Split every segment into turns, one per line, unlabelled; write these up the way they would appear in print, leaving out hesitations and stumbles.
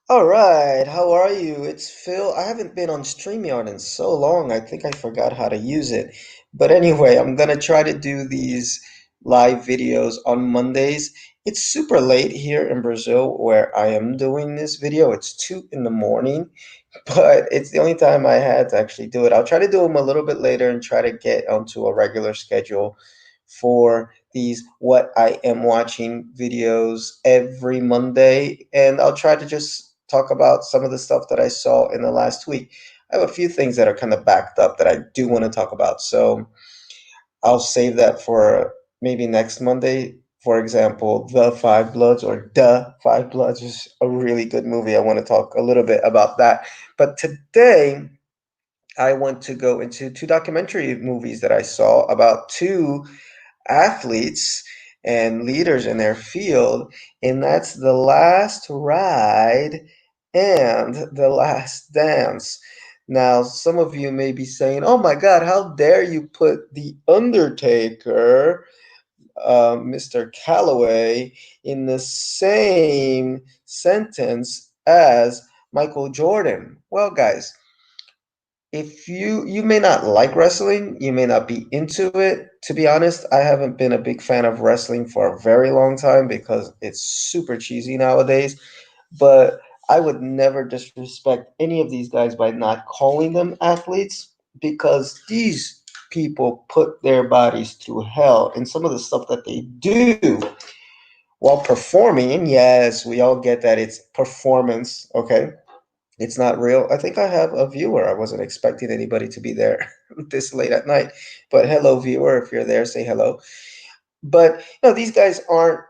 All right, how are you? It's Phil. I haven't been on StreamYard in so long. I think I forgot how to use it. But anyway, I'm gonna try to do these live videos on Mondays. It's super late here in Brazil where I am doing this video. It's 2 in the morning, but it's the only time I had to actually do it. I'll try to do them a little bit later and try to get onto a regular schedule for these what I am watching videos every Monday. And I'll try to just talk about some of the stuff that I saw in the last week. I have a few things that are kind of backed up that I do want to talk about. So I'll save that for maybe next Monday. For example, The Five Bloods or The Five Bloods is a really good movie. I want to talk a little bit about that. But today, I want to go into two documentary movies that I saw about two athletes and leaders in their field, and that's The Last Ride and The Last Dance. Now, some of you may be saying, "Oh my God, how dare you put The Undertaker, Mr. Calloway, in the same sentence as Michael Jordan?" Well, guys, if you may not like wrestling, you may not be into it. To be honest, I haven't been a big fan of wrestling for a very long time because it's super cheesy nowadays. But I would never disrespect any of these guys by not calling them athletes because these people put their bodies through hell, and some of the stuff that they do while performing, and yes, we all get that it's performance, okay? It's not real. I think I have a viewer. I wasn't expecting anybody to be there this late at night. But hello, viewer. If you're there, say hello. But these guys aren't.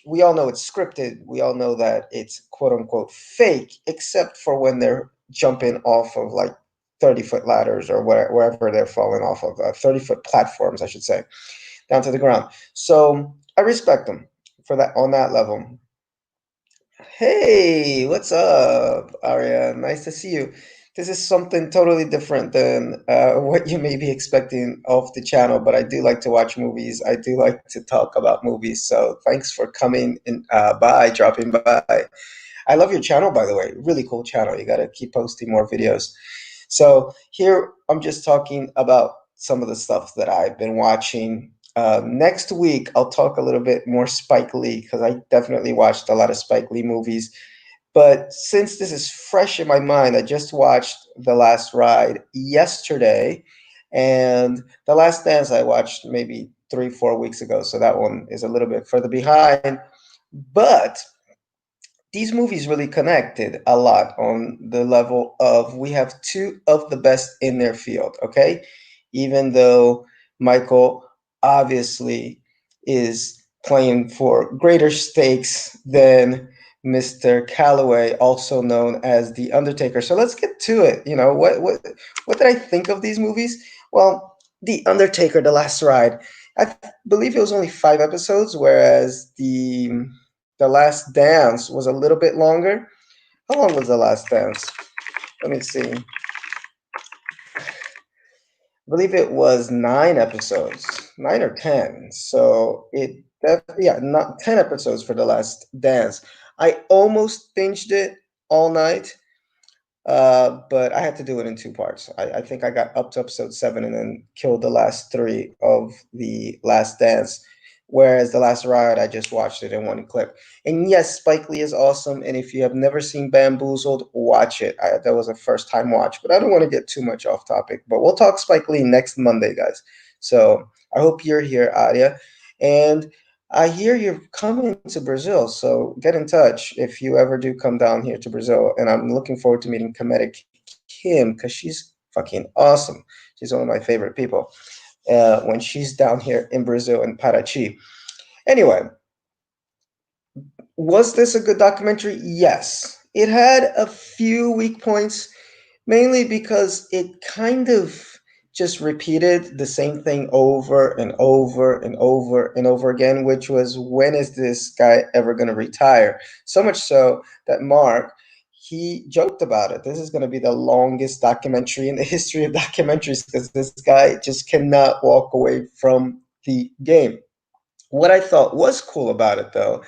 We all know it's scripted. We all know that it's quote unquote fake, except for when they're jumping off of like 30-foot ladders or wherever they're falling off of 30-foot platforms, I should say, down to the ground. So I respect them for that on that level. Hey, what's up, Arya? Nice to see you. This is something totally different than what you may be expecting off the channel, but I do like to watch movies. I do like to talk about movies. So thanks for coming in by, dropping by. I love your channel, by the way. Really cool channel. You got to keep posting more videos. So here I'm just talking about some of the stuff that I've been watching. Next week, I'll talk a little bit more Spike Lee because I definitely watched a lot of Spike Lee movies. But since this is fresh in my mind, I just watched The Last Ride yesterday, and The Last Dance I watched maybe 3, 4 weeks ago. So that one is a little bit further behind. But these movies really connected a lot on the level of we have two of the best in their field, okay? Even though Michael obviously is playing for greater stakes than Mr. Calloway, also known as The Undertaker. So let's get to it. What did I think of these movies? Well, The Undertaker, The Last Ride. I believe it was only 5 episodes, whereas the Last Dance was a little bit longer. How long was The Last Dance? Let me see. I believe it was 9 episodes, 9 or 10. So yeah, not 10 episodes for The Last Dance. I almost binged it all night, but I had to do it in 2 parts. I think I got up to episode 7 and then killed the last three of The Last Dance. Whereas The Last Ride, I just watched it in one clip. And yes, Spike Lee is awesome. And if you have never seen Bamboozled, watch it. That was a first time watch, but I don't want to get too much off topic. But we'll talk Spike Lee next Monday, guys. So I hope you're here, Adia. And I hear you're coming to Brazil, so get in touch if you ever do come down here to Brazil. And I'm looking forward to meeting Comedic Kim because she's fucking awesome. She's one of my favorite people when she's down here in Brazil in Paraty. Anyway, was this a good documentary? Yes. It had a few weak points, mainly because it kind of just repeated the same thing over and over and over and over again, which was when is this guy ever going to retire? So much so that Mark, he joked about it. This is going to be the longest documentary in the history of documentaries because this guy just cannot walk away from the game. What I thought was cool about it, though,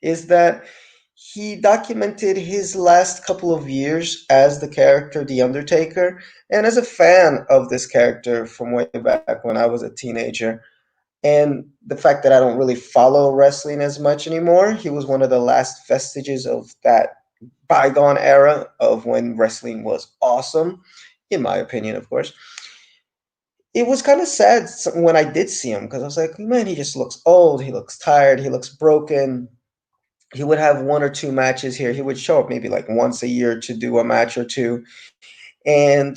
is that he documented his last couple of years as the character The Undertaker. And as a fan of this character from way back when I was a teenager, and the fact that I don't really follow wrestling as much anymore, he was one of the last vestiges of that bygone era of when wrestling was awesome, in my opinion, of course. It was kind of sad when I did see him because I was like, man, he just looks old, he looks tired, he looks broken. He would have one or two matches here. He would show up maybe like once a year to do a match or two. And,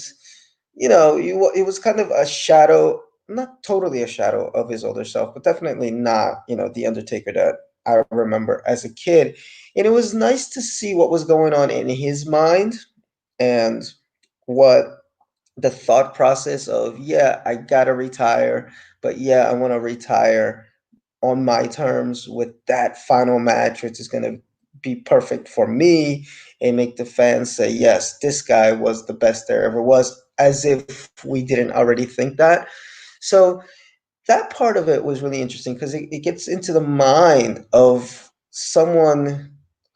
it was kind of a shadow, not totally a shadow of his older self, but definitely not, the Undertaker that I remember as a kid. And it was nice to see what was going on in his mind and what the thought process of, yeah, I gotta retire, but yeah, I want to retire on my terms with that final match, which is going to be perfect for me and make the fans say, yes, this guy was the best there ever was, as if we didn't already think that. So that part of it was really interesting because it gets into the mind of someone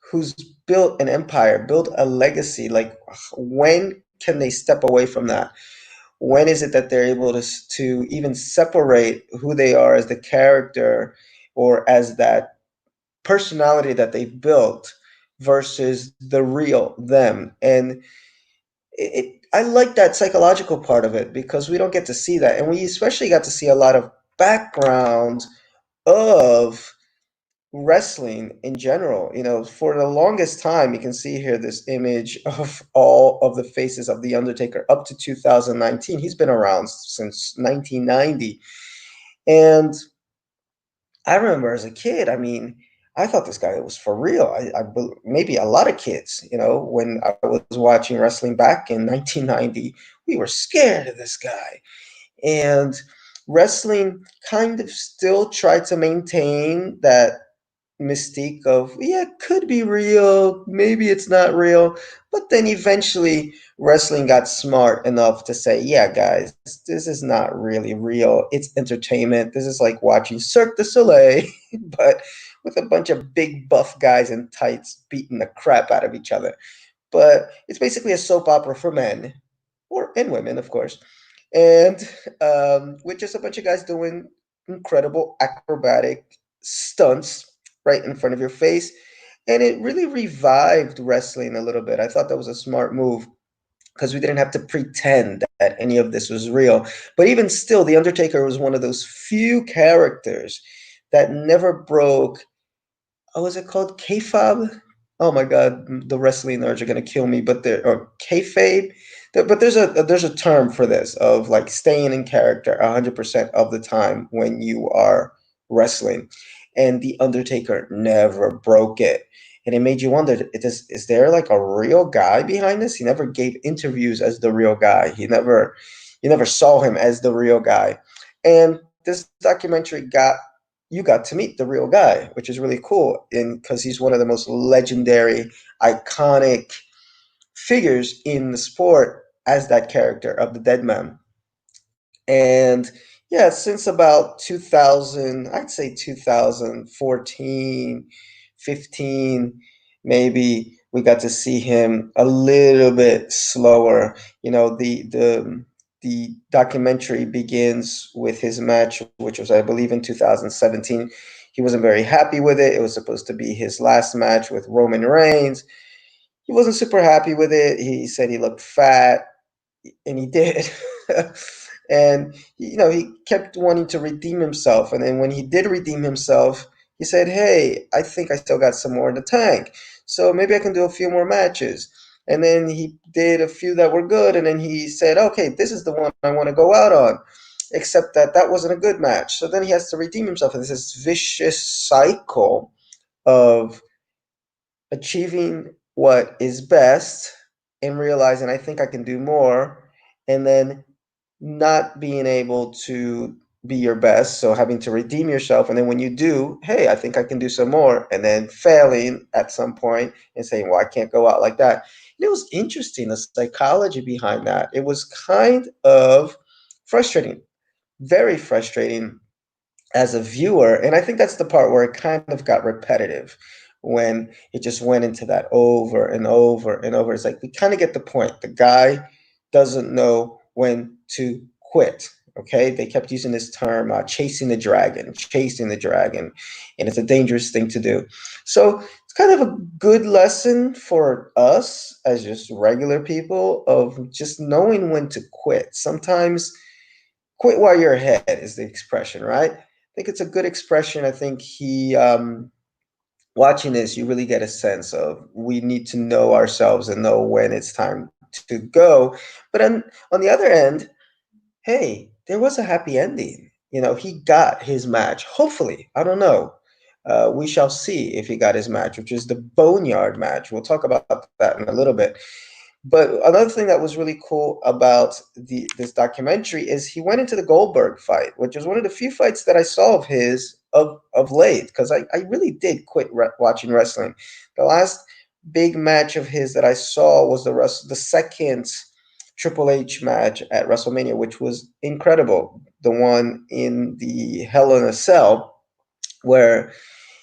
who's built an empire, built a legacy. Like, when can they step away from that? When is it that they're able to even separate who they are as the character or as that personality that they've built versus the real them? And I like that psychological part of it because we don't get to see that, and we especially got to see a lot of background of wrestling in general. For the longest time, you can see here this image of all of the faces of The Undertaker up to 2019. He's been around since 1990. And I remember as a kid, I mean, I thought this guy was for real. Maybe a lot of kids, when I was watching wrestling back in 1990, we were scared of this guy. And wrestling kind of still tried to maintain that mystique of, yeah, it could be real, maybe it's not real. But then eventually wrestling got smart enough to say, yeah, guys, this is not really real, it's entertainment. This is like watching Cirque du Soleil but with a bunch of big buff guys in tights beating the crap out of each other. But it's basically a soap opera for men, or and women, of course, and with just a bunch of guys doing incredible acrobatic stunts right in front of your face. And it really revived wrestling a little bit. I thought that was a smart move because we didn't have to pretend that any of this was real. But even still, The Undertaker was one of those few characters that never broke, what was it called? Kayfabe? Oh my God, the wrestling nerds are gonna kill me. But there, or kayfabe. But there's a term for this of like staying in character 100% of the time when you are wrestling, and the Undertaker never broke it. And it made you wonder: is there like a real guy behind this? He never gave interviews as the real guy. You never saw him as the real guy. And this documentary got to meet the real guy, which is really cool. And because he's one of the most legendary, iconic figures in the sport as that character of the Dead Man. And yeah, since about 2000, I'd say 2014, 15, maybe we got to see him a little bit slower. The documentary begins with his match, which was, I believe, in 2017. He wasn't very happy with it. It was supposed to be his last match with Roman Reigns. He wasn't super happy with it. He said he looked fat, and he did. And he kept wanting to redeem himself, and then when he did redeem himself, he said, hey, I think I still got some more in the tank, so maybe I can do a few more matches. And then he did a few that were good, and then he said, okay, this is the one I want to go out on, except that that wasn't a good match. So then he has to redeem himself, and this vicious cycle of achieving what is best and realizing, I think I can do more, and then not being able to be your best, so having to redeem yourself, and then when you do, hey, I think I can do some more, and then failing at some point and saying, well, I can't go out like that. And it was interesting, the psychology behind that. It was kind of frustrating, very frustrating as a viewer. And I think that's the part where it kind of got repetitive, when it just went into that over and over and over. It's like we kind of get the point. The guy doesn't know when to quit. Okay, they kept using this term, chasing the dragon, and it's a dangerous thing to do. So it's kind of a good lesson for us as just regular people of just knowing when to quit. Sometimes quit while you're ahead is the expression, right? I think it's a good expression. I think watching this, you really get a sense of we need to know ourselves and know when it's time to go. But on the other end, hey, there was a happy ending. He got his match. Hopefully, I don't know. We shall see if he got his match, which is the Boneyard match. We'll talk about that in a little bit. But another thing that was really cool about this documentary is he went into the Goldberg fight, which was one of the few fights that I saw of his of late, because I really did quit watching wrestling. The last big match of his that I saw was the second Triple H match at WrestleMania, which was incredible. The one in the Hell in a Cell, where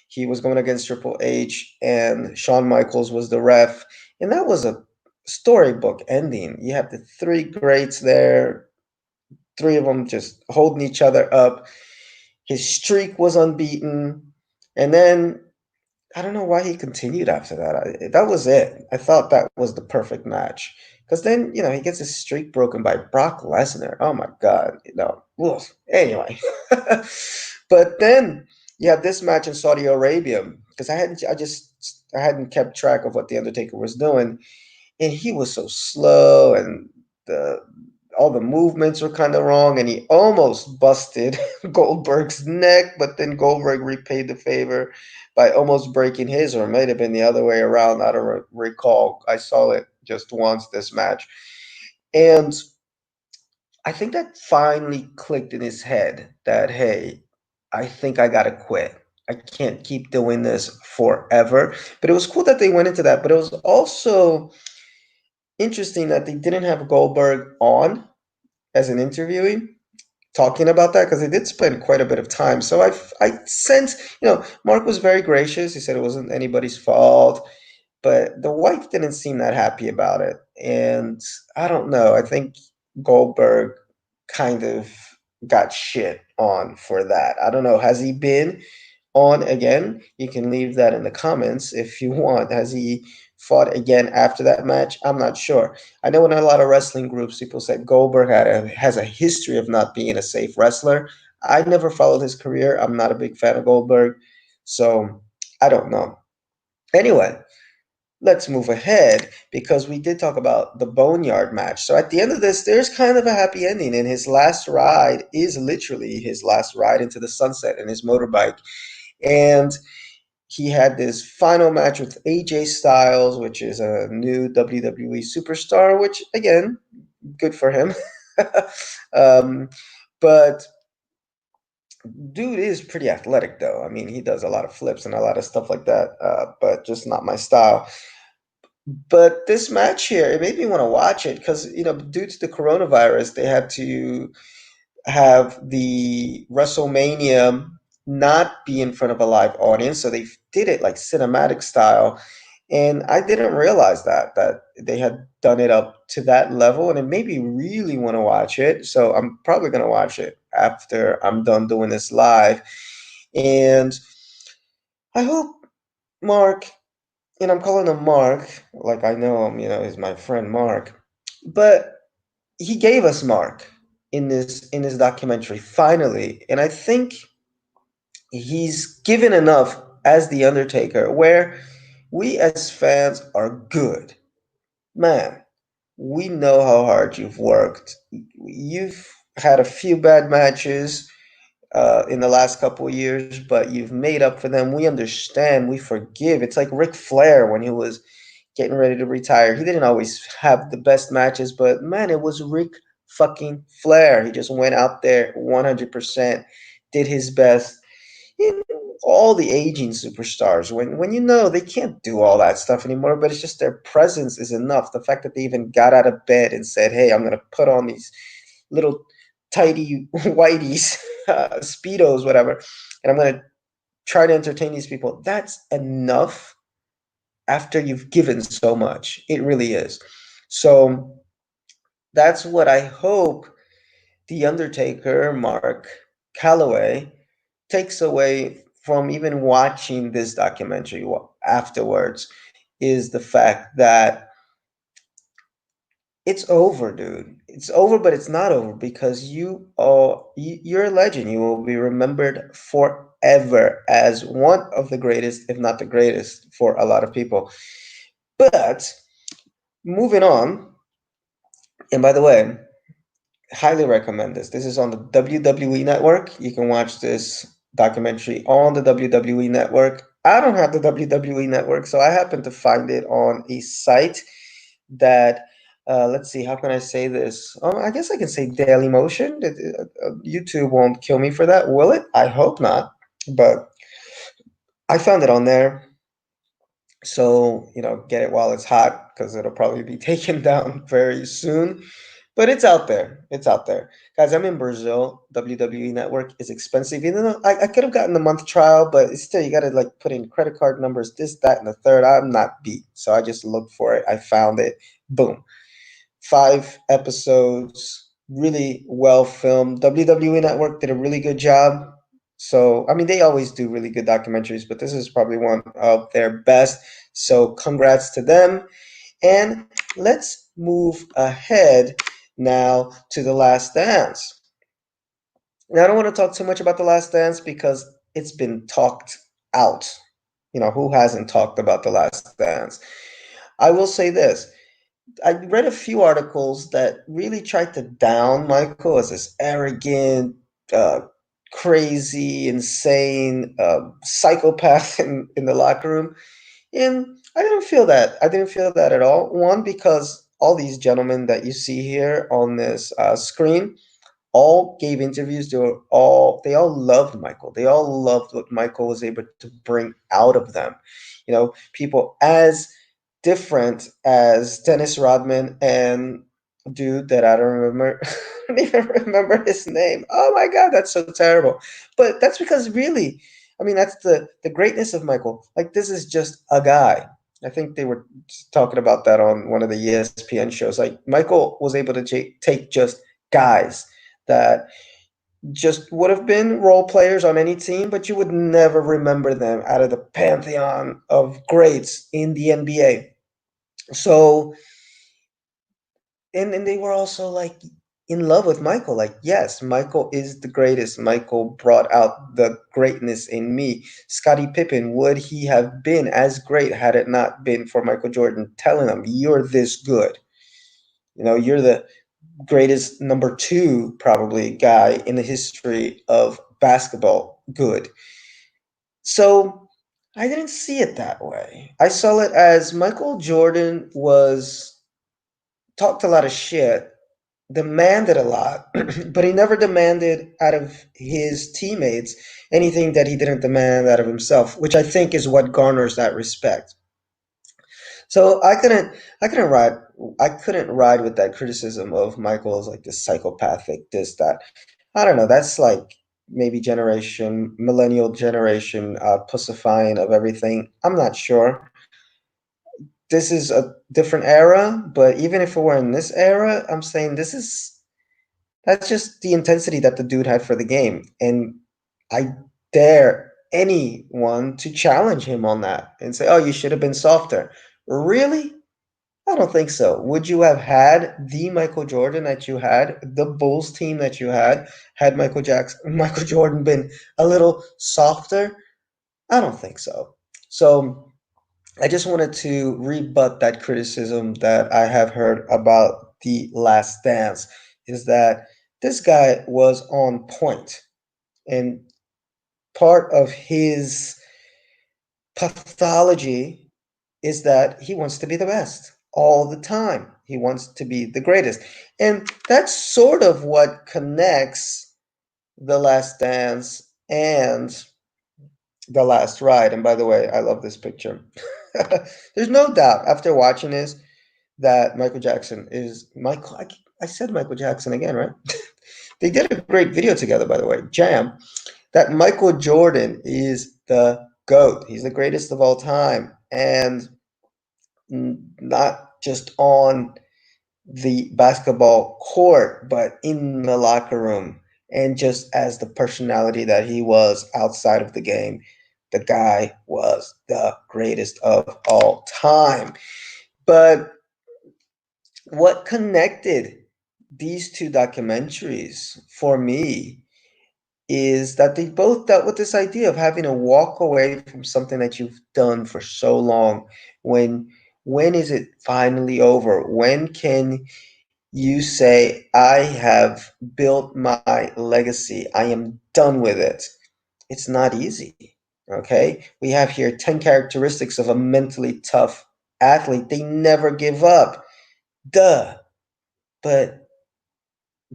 he was going against Triple H and Shawn Michaels was the ref. And that was a storybook ending. You have the three greats there, three of them just holding each other up. His streak was unbeaten. And then I don't know why he continued after that. That was it. I thought that was the perfect match. Because then, he gets his streak broken by Brock Lesnar. Oh my God. Ugh. Anyway. But then you have this match in Saudi Arabia. Because I hadn't kept track of what The Undertaker was doing. And he was so slow, and the all the movements were kind of wrong, and he almost busted Goldberg's neck, but then Goldberg repaid the favor by almost breaking his, or it might have been the other way around. I don't recall. I saw it just once this match. And I think that finally clicked in his head that, hey, I think I got to quit. I can't keep doing this forever. But it was cool that they went into that. But it was also interesting that they didn't have Goldberg on as an interviewee talking about that, because they did spend quite a bit of time. So I sense, Mark was very gracious. He said it wasn't anybody's fault, but the wife didn't seem that happy about it. And I don't know. I think Goldberg kind of got shit on for that. I don't know. Has he been on again? You can leave that in the comments if you want. Has he fought again after that match? I'm not sure. I know in a lot of wrestling groups, people said Goldberg has a history of not being a safe wrestler. I never followed his career. I'm not a big fan of Goldberg, so I don't know. Anyway, let's move ahead, because we did talk about the Boneyard match. So at the end of this, there's kind of a happy ending, and his last ride is literally his last ride into the sunset in his motorbike. And he had this final match with AJ Styles, which is a new WWE superstar, which, again, good for him. um, but dude is pretty athletic, though. I mean, he does a lot of flips and a lot of stuff like that, but just not my style. But this match here, it made me want to watch it because, due to the coronavirus, they had to have the WrestleMania not be in front of a live audience, so they did it like cinematic style. And I didn't realize that they had done it up to that level, and it made me really want to watch it. So I'm probably gonna watch it after I'm done doing this live. And I hope Mark, and I'm calling him Mark, like I know him, he's my friend Mark, but he gave us Mark in this documentary finally, and I think he's given enough as the Undertaker where we as fans are good. Man, we know how hard you've worked. You've had a few bad matches in the last couple of years, but you've made up for them. We understand. We forgive. It's like Ric Flair when he was getting ready to retire. He didn't always have the best matches, but man, it was Ric fucking Flair. He just went out there 100%, did his best. All the aging superstars, when they can't do all that stuff anymore, but it's just their presence is enough. The fact that they even got out of bed and said, "Hey, I'm gonna put on these little tidy whiteies, speedos, whatever, and I'm gonna try to entertain these people. That's enough after you've given so much. It really is. So that's what I hope The Undertaker, Mark Calloway, takes away from even watching this documentary afterwards is the fact that it's over, dude. It's over, but it's not over because you're a legend. You will be remembered forever as one of the greatest, if not the greatest, for a lot of people. But moving on, and by the way, highly recommend this. This is on the WWE Network. You can watch this documentary on the WWE Network. I don't have the WWE Network, so I happen to find it on a site that, let's see, how can I say this? I guess I can say Daily Motion. YouTube won't kill me for that, will it? I hope not. But I found it on there. So, get it while it's hot because it'll probably be taken down very soon. But it's out there. It's out there. Guys, I'm in Brazil. WWE Network is expensive. Even though I could have gotten a month trial, but it's still, you got to like put in credit card numbers, this, that, and the third. I'm not beat. So I just looked for it. I found it. Boom. 5 episodes, really well filmed. WWE Network did a really good job. So, I mean, they always do really good documentaries, but this is probably one of their best. So, congrats to them. And let's move ahead now to The Last Dance. Now, I don't want to talk too much about The Last Dance because it's been talked out. Who hasn't talked about The Last Dance? I will say this. I read a few articles that really tried to down Michael as this arrogant, uh, crazy, insane psychopath in the locker room. And I didn't feel that. I didn't feel that at all. One, because all these gentlemen that you see here on this screen all gave interviews. They all loved Michael. They all loved what Michael was able to bring out of them. People as different as Dennis Rodman and dude that I don't remember. I don't even remember his name. Oh my God, that's so terrible. But that's because really, I mean, that's the greatness of Michael. Like this is just a guy. I think they were talking about that on one of the ESPN shows. Like Michael was able to take just guys that just would have been role players on any team, but you would never remember them out of the pantheon of greats in the NBA. So, and they were also like in love with Michael. Like, yes, Michael is the greatest. Michael brought out the greatness in me. Scottie Pippen, would he have been as great had it not been for Michael Jordan telling him, "You're this good. You're the greatest number two probably guy in the history of basketball. Good." So I didn't see it that way. I saw it as Michael Jordan was talked a lot of shit, demanded a lot, but he never demanded out of his teammates anything that he didn't demand out of himself, which I think is what garners that respect. So I couldn't ride with that criticism of Michael as like this psychopathic, this, that. I don't know. That's like maybe millennial generation, pussifying of everything. I'm not sure. This is a different era, but even if it were in this era, I'm saying that's just the intensity that the dude had for the game. And I dare anyone to challenge him on that and say, oh, you should have been softer. Really? I don't think so. Would you have had the Michael Jordan that you had, the Bulls team that you had Michael Jordan been a little softer? I don't think so. So I just wanted to rebut that criticism that I have heard about The Last Dance, is that this guy was on point, and part of his pathology is that he wants to be the best all the time. He wants to be the greatest. And that's sort of what connects The Last Dance and The Last Ride. And by the way, I love this picture. There's no doubt after watching this that Michael Jackson is Michael. I said Michael Jackson again, right? They did a great video together, by the way, Jam. that Michael Jordan is the GOAT. He's the greatest of all time. And not just on the basketball court, but in the locker room. And just as the personality that he was outside of the game, the guy was the greatest of all time. But what connected these two documentaries for me is that they both dealt with this idea of having to walk away from something that you've done for so long. When is it finally over? When can you say, I have built my legacy, I am done with it? It's not easy. Okay, we have here 10 characteristics of a mentally tough athlete. They never give up. Duh. But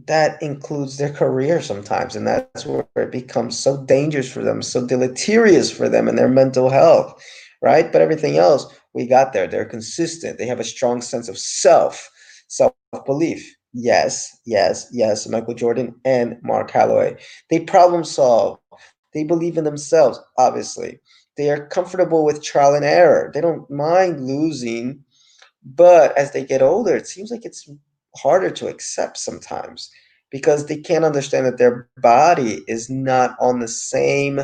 that includes their career sometimes, and that's where it becomes so dangerous for them, so deleterious for them and their mental health, right? But everything else, we got there. They're consistent. They have a strong sense of self-belief. Yes, yes, yes. Michael Jordan and Mark Holloway. They problem solve. They believe in themselves, obviously. They are comfortable with trial and error. They don't mind losing, but as they get older, it seems like it's harder to accept sometimes because they can't understand that their body is not on the same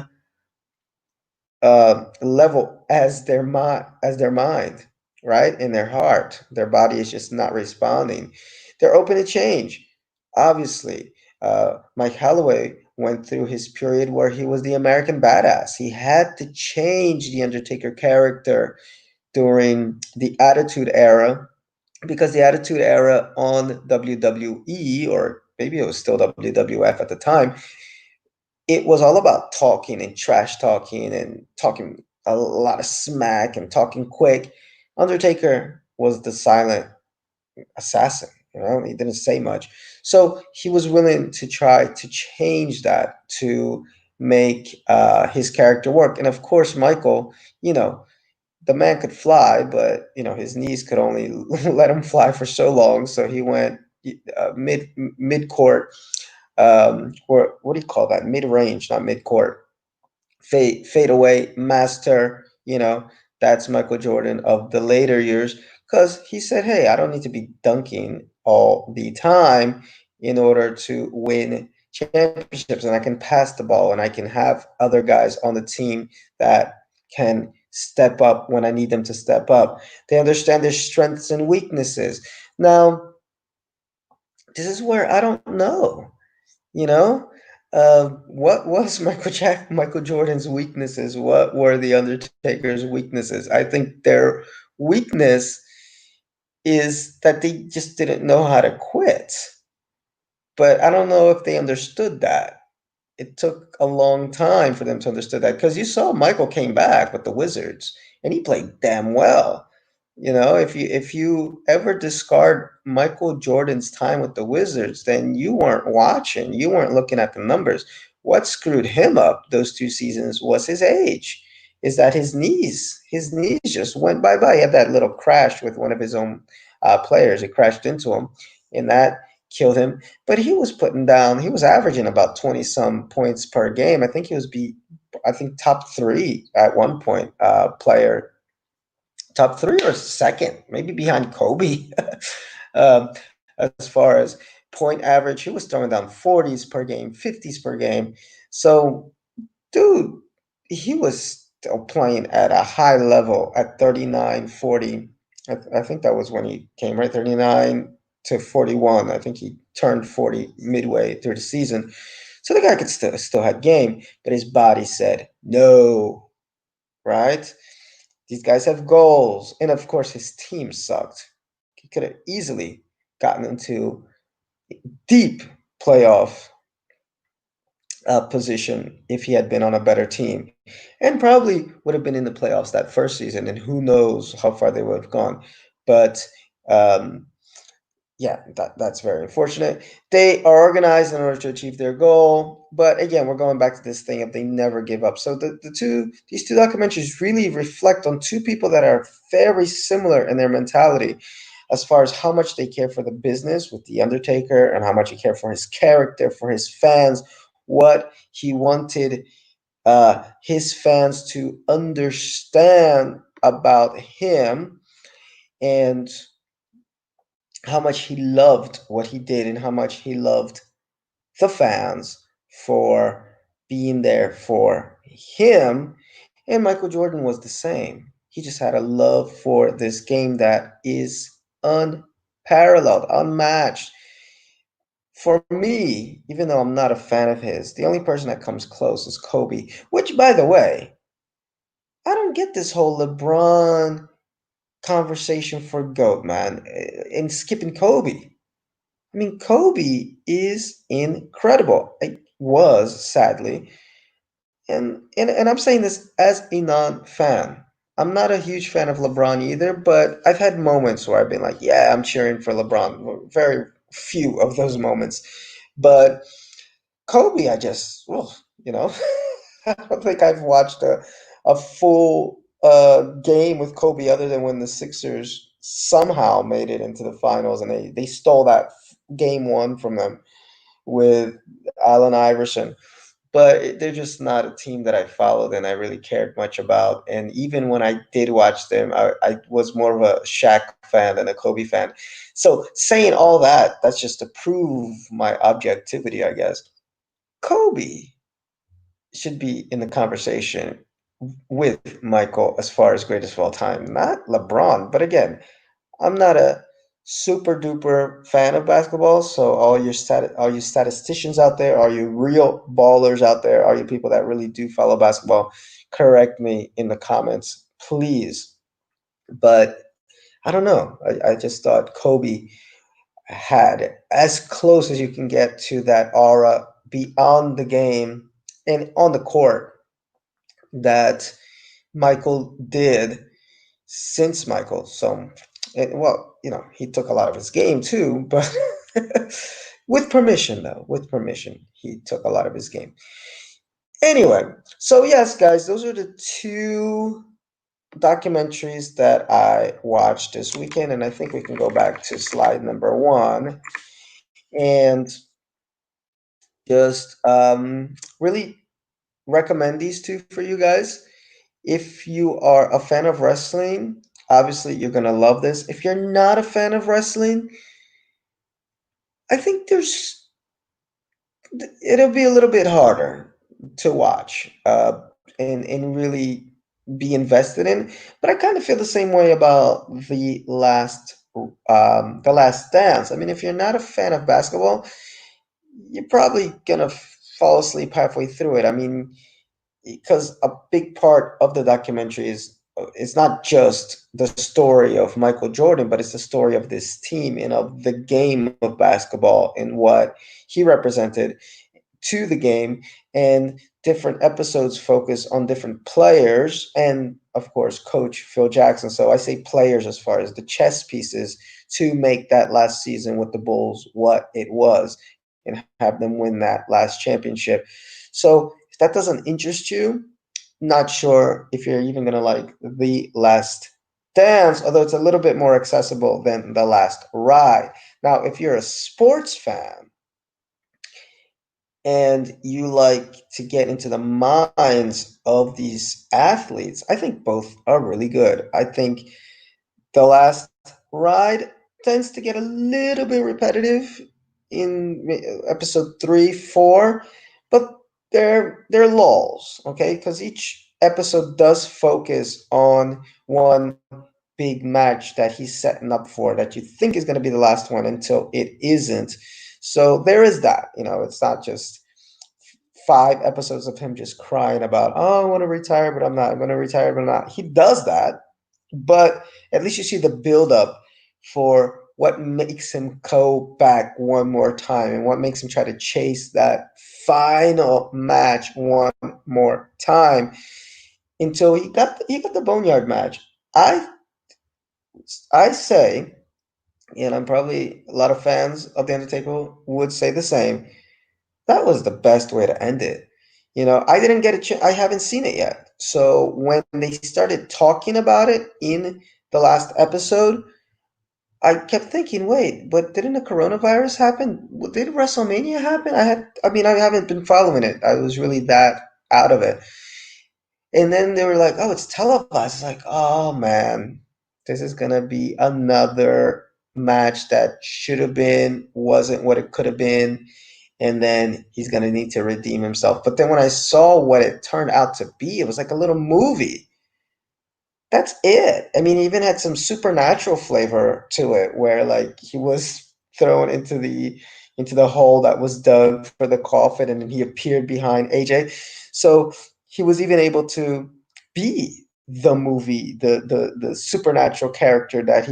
level as their mind, right? In their heart, their body is just not responding. They're open to change. Obviously, Mike Holloway went through his period where he was the American badass. He had to change the Undertaker character during the Attitude Era because the Attitude Era on WWE, or maybe it was still WWF at the time, it was all about talking and trash talking and talking a lot of smack and talking quick. Undertaker was the silent assassin. You know, he didn't say much. So he was willing to try to change that to make his character work. And of course, Michael, you know, the man could fly, but you know his knees could only let him fly for so long. So he went mid court, or what do you call that? Mid range, not mid court. Fade away master. You know, that's Michael Jordan of the later years because he said, "Hey, I don't need to be dunking all the time in order to win championships, and I can pass the ball, and I can have other guys on the team that can step up when I need them to step up. They understand their strengths and weaknesses." Now, this is where I don't know, you know? What was Michael Jordan's weaknesses? What were the Undertaker's weaknesses? I think their weakness is that they just didn't know how to quit. But I don't know if they understood that. It took a long time for them to understand that because you saw Michael came back with the Wizards and he played damn well. You know, if you ever discard Michael Jordan's time with the Wizards, then you weren't watching, you weren't looking at the numbers. What screwed him up those 2 seasons was his age. Is that his knees just went bye bye. He had that little crash with one of his own players. It crashed into him, and that killed him. But he was putting down. He was averaging about 20 some points per game. I think he was I think top three at one point player, top three or second, maybe behind Kobe. um, as far as point average, he was throwing down 40s per game, 50s per game. So, dude, he was still playing at a high level at 39, 40. I think that was when he came, right? 39 to 41. I think he turned 40 midway through the season. So the guy could still had game, but his body said no, right? These guys have goals. And of course, his team sucked. He could have easily gotten into deep playoff position if he had been on a better team, and probably would have been in the playoffs that first season. And who knows how far they would have gone. But um, yeah, that's very unfortunate. They are organized in order to achieve their goal, but again, we're going back to this thing of they never give up. So these two documentaries really reflect on two people that are very similar in their mentality, as far as how much they care for the business with the Undertaker and how much he cared for his character, for his fans, what he wanted his fans to understand about him, and how much he loved what he did, and how much he loved the fans for being there for him. And Michael Jordan was the same. He just had a love for this game that is unparalleled, unmatched. For me, even though I'm not a fan of his, the only person that comes close is Kobe, which, by the way, I don't get this whole LeBron conversation for GOAT, man, and skipping Kobe. I mean, Kobe is incredible. It was, sadly. And I'm saying this as a non-fan. I'm not a huge fan of LeBron either, but I've had moments where I've been like, yeah, I'm cheering for LeBron. Very few of those moments. But Kobe, I just, well, you know, I don't think I've watched a full game with Kobe other than when the Sixers somehow made it into the finals, and they stole that game one from them with Allen Iverson. But they're just not a team that I followed and I really cared much about. And even when I did watch them, I was more of a Shaq fan than a Kobe fan. So saying all that, that's just to prove my objectivity, I guess. Kobe should be in the conversation with Michael as far as greatest of all time, not LeBron. But again, I'm not a super duper fan of basketball, so all you statisticians out there, all you real ballers out there, all you people that really do follow basketball, correct me in the comments, please. But I don't know. I just thought Kobe had as close as you can get to that aura beyond the game and on the court that Michael did since Michael. So, well, he took a lot of his game too, but with permission, though, with permission, he took a lot of his game. Anyway, so yes, guys, those are the two documentaries that I watched this weekend, and I think we can go back to slide number one and just really recommend these two for you guys. If you are a fan of wrestling, obviously you're gonna love this. If you're not a fan of wrestling, I think it'll be a little bit harder to watch and really be invested in. But I kind of feel the same way about the Last Dance. I mean, if you're not a fan of basketball, you're probably gonna fall asleep halfway through it. I mean, because a big part of the documentary is it's not just the story of Michael Jordan, but it's the story of this team and of the game of basketball and what he represented to the game. And different episodes focus on different players and, of course, Coach Phil Jackson. So I say players as far as the chess pieces to make that last season with the Bulls what it was and have them win that last championship. So if that doesn't interest you, not sure if you're even gonna like The Last Dance, although it's a little bit more accessible than The Last Ride. Now, if you're a sports fan and you like to get into the minds of these athletes, I think both are really good. I think The Last Ride tends to get a little bit repetitive in episode 3, 4, but they're lulls, okay? Because each episode does focus on one big match that he's setting up for that you think is going to be the last one until it isn't. So there is that. It's not just 5 episodes of him just crying about, oh, I want to retire, but I'm not. I'm going to retire, but I'm not. He does that, but at least you see the buildup for what makes him go back one more time and what makes him try to chase that final match one more time until he got the Boneyard match. I I say, and I'm probably a lot of fans of the Undertaker would say the same. That was the best way to end it. I didn't get a chance. I haven't seen it yet. So when they started talking about it in the last episode, I kept thinking, wait, but didn't the coronavirus happen? Did WrestleMania happen? I mean, I haven't been following it. I was really that out of it. And then they were like, oh, it's televised. It's like, oh man, this is gonna be another match that should have been, wasn't what it could have been. And then he's gonna need to redeem himself. But then when I saw what it turned out to be, it was like a little movie. That's it. I mean, it even had some supernatural flavor to it, where like he was thrown into the hole that was dug for the coffin, and then he appeared behind AJ. So he was even able to be the movie, the supernatural character that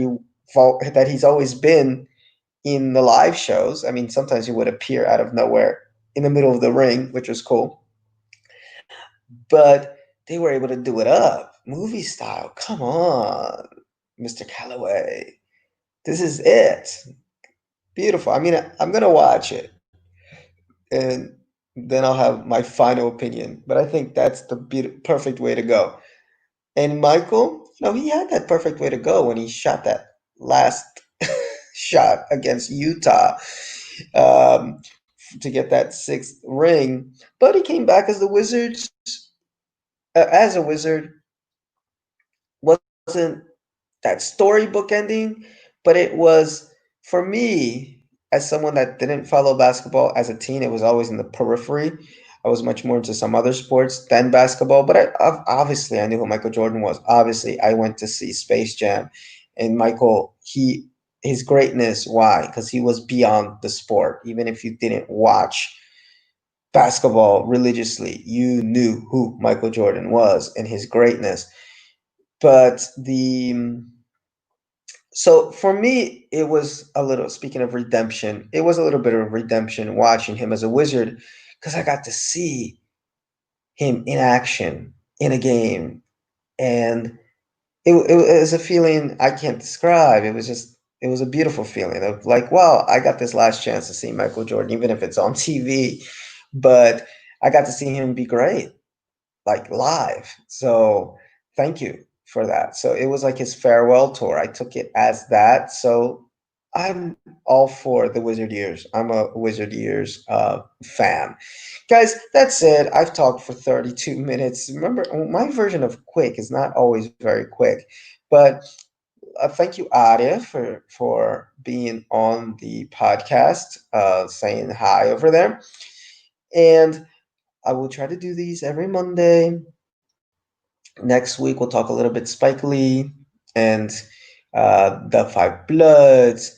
he's always been in the live shows. I mean, sometimes he would appear out of nowhere in the middle of the ring, which was cool, but they were able to do it up, movie style. Come on, Mr. Calloway. This is it. Beautiful. I mean, I'm gonna watch it, and then I'll have my final opinion. But I think that's the perfect way to go. And Michael, he had that perfect way to go when he shot that last shot against Utah, um, to get that sixth ring. But he came back as the Wizards, as a Wizard. Wasn't that storybook ending, but it was, for me, as someone that didn't follow basketball as a teen, it was always in the periphery. I was much more into some other sports than basketball, but obviously I knew who Michael Jordan was. Obviously, I went to see Space Jam, and Michael, his greatness. Why? Because he was beyond the sport. Even if you didn't watch basketball religiously, you knew who Michael Jordan was and his greatness. But so for me, it was a little, speaking of redemption, it was a little bit of redemption watching him as a Wizard, because I got to see him in action in a game. And it was a feeling I can't describe. It was a beautiful feeling of like, wow, I got this last chance to see Michael Jordan, even if it's on TV. But I got to see him be great, like live. So thank you for that. So it was like his farewell tour. I took it as that. So I'm all for the Wizard Years. I'm a Wizard Years fan. Guys, that's it. I've talked for 32 minutes. Remember, my version of quick is not always very quick, but thank you, Aria, for being on the podcast, saying hi over there. And I will try to do these every Monday. Next week, we'll talk a little bit Spike Lee and The Five Bloods,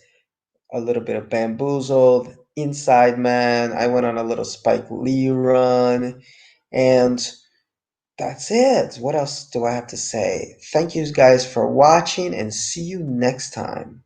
a little bit of Bamboozled, Inside Man. I went on a little Spike Lee run, and that's it. What else do I have to say? Thank you guys for watching, and see you next time.